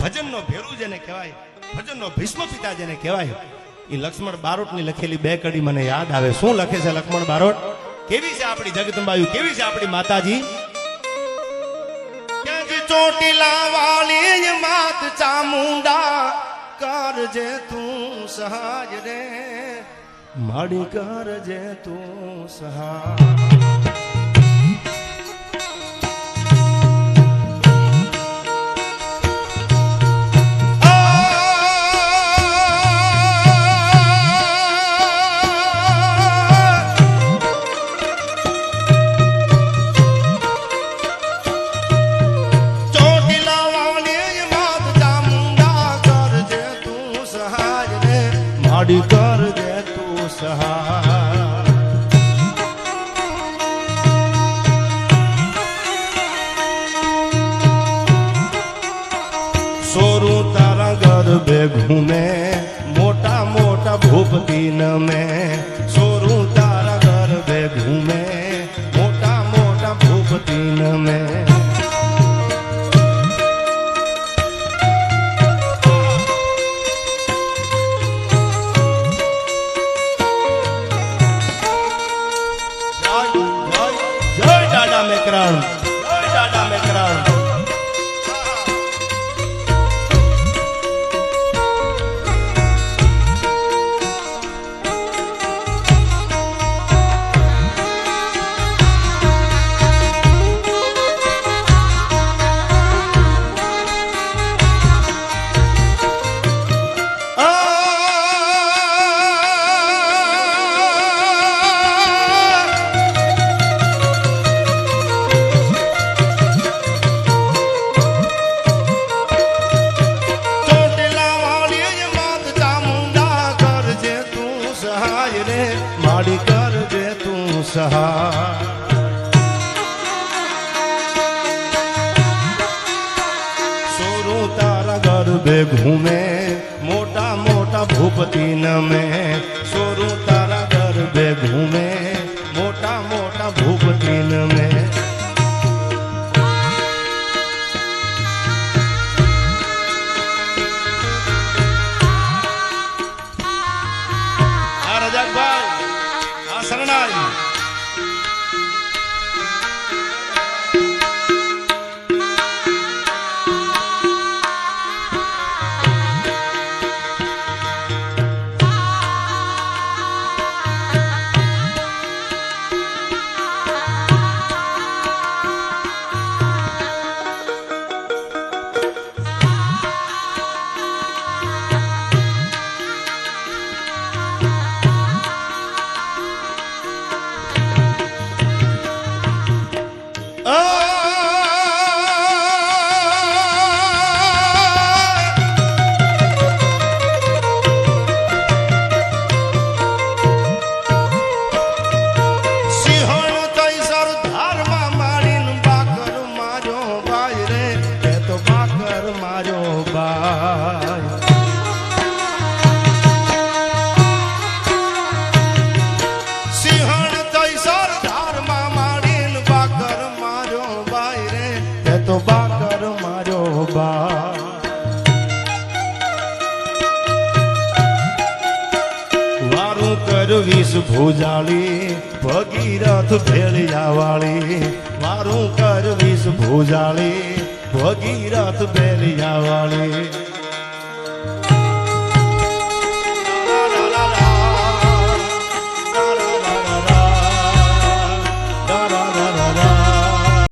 ભજનનો ભેરુ જેને કહેવાય, ભજનનો ભીષ્મ પિતા જેને કહેવાય, એ લક્ષ્મણ બારોટની લખેલી બે કડી મને યાદ આવે. શું લખે છે લક્ષ્મણ બારોટ? કેવી છે આપણી જગદંબાયુ, કેવી છે આપણી માતાજી? ચોટીલા વાળી માત ચામુંડા કરજે તું સહાય રે, માડી કરજે તું સહાય. માડી કરજે તું સહાય. સોરું તારા ગર્ભે ઘૂમે, મોટા મોટા ભૂપતી નમે. સોરું તારા ગર્ભે ઘૂમે, મોટા મોટા ભૂપતી નમે. મેકરણ, જય દાદા મેકરણ. માડી કરજે તું સહાય. સોરું તારા ગર્ભે ઘૂમે, મોટા મોટા ભૂપતી નમે. સોરું તારા ગર્ભે ઘૂમે, મોટા મોટા ભૂપતી નમે. શરણાઈ તો બાકર માર્યો બા. વારું કરવીશ ભુજાળી, ભગીરથ ભેળિયા વાળી. વારું કરવીશ ભુજાળી, ભગીરથ ભેળિયા વાળી.